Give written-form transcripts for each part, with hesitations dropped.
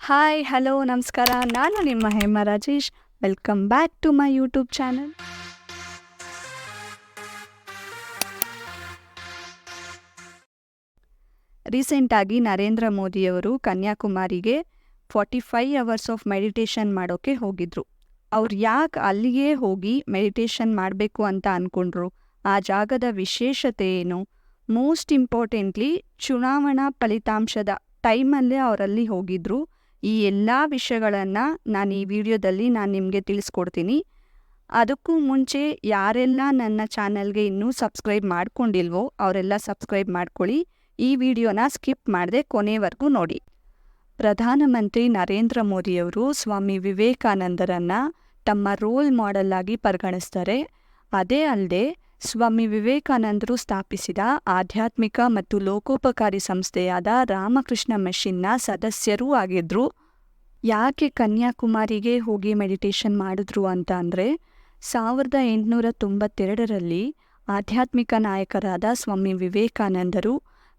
Hi hello ನಮಸ್ಕಾರ. ನಾನು ನಿಮ್ಮ Hema Rajesh. Welcome back to my YouTube channel. ರೀಸೆಂಟಾಗಿ ನರೇಂದ್ರ ಮೋದಿಯವರು ಕನ್ಯಾಕುಮಾರಿಗೆ 45 ಅವರ್ಸ್ ಆಫ್ ಮೆಡಿಟೇಷನ್ ಮಾಡೋಕ್ಕೆ ಹೋಗಿದ್ರು. ಅವ್ರು ಯಾಕೆ ಅಲ್ಲಿಗೆ ಹೋಗಿ ಮೆಡಿಟೇಷನ್ ಮಾಡಬೇಕು ಅಂತ ಅಂದ್ಕೊಂಡ್ರು, ಆ ಜಾಗದ ವಿಶೇಷತೆ ಏನು, ಮೋಸ್ಟ್ ಇಂಪಾರ್ಟೆಂಟ್ಲಿ ಚುನಾವಣಾ ಫಲಿತಾಂಶದ ಟೈಮಲ್ಲೇ ಅವರಲ್ಲಿ ಹೋಗಿದ್ರು. ಈ ಎಲ್ಲ ವಿಷಯಗಳನ್ನು ನಾನು ಈ ವಿಡಿಯೋದಲ್ಲಿ ನಿಮಗೆ ತಿಳಿಸ್ಕೊಡ್ತೀನಿ. ಅದಕ್ಕೂ ಮುಂಚೆ ಯಾರೆಲ್ಲ ನನ್ನ ಚಾನಲ್ಗೆ ಇನ್ನೂ ಸಬ್ಸ್ಕ್ರೈಬ್ ಮಾಡ್ಕೊಂಡಿಲ್ವೋ ಅವರೆಲ್ಲ ಸಬ್ಸ್ಕ್ರೈಬ್ ಮಾಡ್ಕೊಳ್ಳಿ. ಈ ವಿಡಿಯೋನ ಸ್ಕಿಪ್ ಮಾಡದೆ ಕೊನೆವರೆಗೂ ನೋಡಿ. ಪ್ರಧಾನಮಂತ್ರಿ ನರೇಂದ್ರ ಮೋದಿಯವರು ಸ್ವಾಮಿ ವಿವೇಕಾನಂದರನ್ನು ತಮ್ಮ ರೋಲ್ ಮಾಡೆಲ್ ಆಗಿ ಪರಿಗಣಿಸ್ತಾರೆ. ಅದೇ ಅಲ್ಲದೆ ಸ್ವಾಮಿ ವಿವೇಕಾನಂದರು ಸ್ಥಾಪಿಸಿದ ಆಧ್ಯಾತ್ಮಿಕ ಮತ್ತು ಲೋಕೋಪಕಾರಿ ಸಂಸ್ಥೆಯಾದ ರಾಮಕೃಷ್ಣ ಮಿಷನ್ನ ಸದಸ್ಯರೂ ಆಗಿದ್ದರು. ಯಾಕೆ ಕನ್ಯಾಕುಮಾರಿಗೆ ಹೋಗಿ ಮೆಡಿಟೇಷನ್ ಮಾಡಿದ್ರು ಅಂತ ಅಂದರೆ, 1892ರಲ್ಲಿ ಆಧ್ಯಾತ್ಮಿಕ ನಾಯಕರಾದ ಸ್ವಾಮಿ ವಿವೇಕಾನಂದರು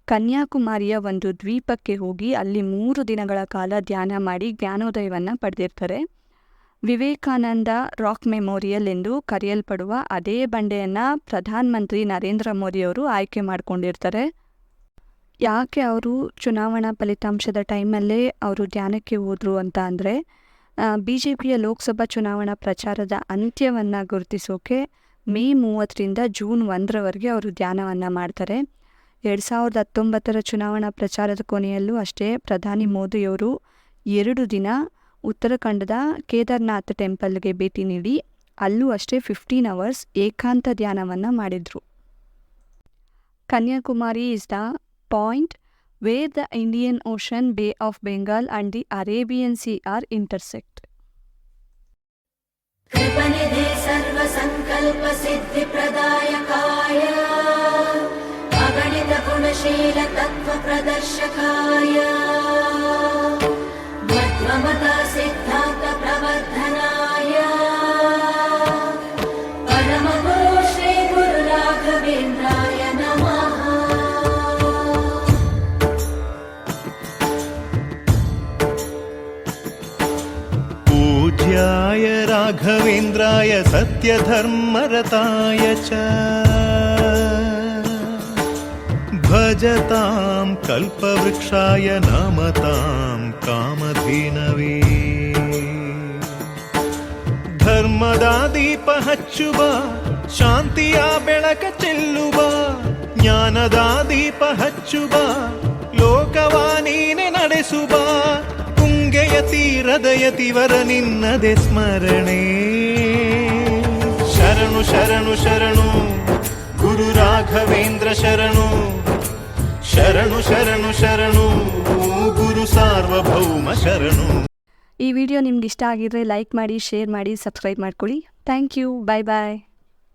ಕನ್ಯಾಕುಮಾರಿಯ ಒಂದು ದ್ವೀಪಕ್ಕೆ ಹೋಗಿ ಅಲ್ಲಿ 3 ದಿನಗಳ ಕಾಲ ಧ್ಯಾನ ಮಾಡಿ ಜ್ಞಾನೋದಯವನ್ನು ಪಡೆದಿರ್ತಾರೆ. ವಿವೇಕಾನಂದ ರಾಕ್ ಮೆಮೋರಿಯಲ್ ಎಂದು ಕರೆಯಲ್ಪಡುವ ಅದೇ ಬಂಡೆಯನ್ನು ಪ್ರಧಾನಮಂತ್ರಿ ನರೇಂದ್ರ ಮೋದಿಯವರು ಆಯ್ಕೆ ಮಾಡಿಕೊಂಡಿರ್ತಾರೆ. ಯಾಕೆ ಅವರು ಚುನಾವಣಾ ಫಲಿತಾಂಶದ ಟೈಮಲ್ಲೇ ಅವರು ಧ್ಯಾನಕ್ಕೆ ಹೋದರು ಅಂತ ಅಂದರೆ, BJPಯ ಲೋಕಸಭಾ ಚುನಾವಣಾ ಪ್ರಚಾರದ ಅಂತ್ಯವನ್ನು ಗುರುತಿಸೋಕೆ ಮೇ 30ರಿಂದ ಜೂನ್ 1ರವರೆಗೆ ಅವರು ಧ್ಯಾನವನ್ನು ಮಾಡ್ತಾರೆ. 2019ರ ಚುನಾವಣಾ ಪ್ರಚಾರದ ಕೊನೆಯಲ್ಲೂ ಅಷ್ಟೇ ಪ್ರಧಾನಿ ಮೋದಿಯವರು 2 ದಿನ ಉತ್ತರಾಖಂಡದ ಕೇದಾರ್ನಾಥ್ ಟೆಂಪಲ್ಗೆ ಭೇಟಿ ನೀಡಿ ಅಲ್ಲೂ ಅಷ್ಟೇ 15 ಅವರ್ಸ್ ಏಕಾಂತ ಧ್ಯಾನವನ್ನು ಮಾಡಿದರು. Kanyakumari is the point where the Indian ocean, bay of Bengal and the Arabian sea are intersect. ಕೃಪನಿಧಿ ಸರ್ವ ಸಂಕಲ್ಪ ಸಿದ್ಧಿ ಪ್ರದಾಯಕಾಯ ಅಗಣಿತ ಗುಣಶೀಲ ತತ್ವ ಪ್ರದರ್ಶಕಾಯ ಮಧ್ವಮತ ಸಿದ್ಧಾಂತ ಪ್ರವರ್ಧನಾಯ ಪರಮ ಗುರು ಶ್ರೀ ಗುರು ರಾಘವೇಂದ್ರಾಯ ನಮಃ. पूज्याय राघवेन्द्राय सत्यधर्मरताय च भजतां कल्पवृक्षाय नमतां कामधेनवे. ಧರ್ಮದ ದೀಪ ಹಚ್ಚುವ, ಶಾಂತಿಯ ಬೆಳಕ ಚೆಲ್ಲುವ, ಜ್ಞಾನದ ದೀಪ ಹಚ್ಚುವ, ಲೋಕವ ನೀನೆ ನಡೆಸುವ, ತುಂಗೆಯ ತೀರದ ಯತಿವರ ನಿನ್ನದೆ ಸ್ಮರಣೆ. ಶರಣು ಶರಣು ಶರಣು ಗುರು ರಾಘವೇಂದ್ರ ಶರಣು, ಶರಣು ಶರಣು ಶರಣು ಗುರು ಸಾರ್ವಭೌಮ ಶರಣು. ಈ ವಿಡಿಯೋ ನಿಮ್ಗೆ ಇಷ್ಟ ಆಗಿದ್ರೆ ಲೈಕ್ ಮಾಡಿ, ಶೇರ್ ಮಾಡಿ, ಸಬ್ಸ್ಕ್ರೈಬ್ ಮಾಡ್ಕೊಳ್ಳಿ. Thank you. Bye bye.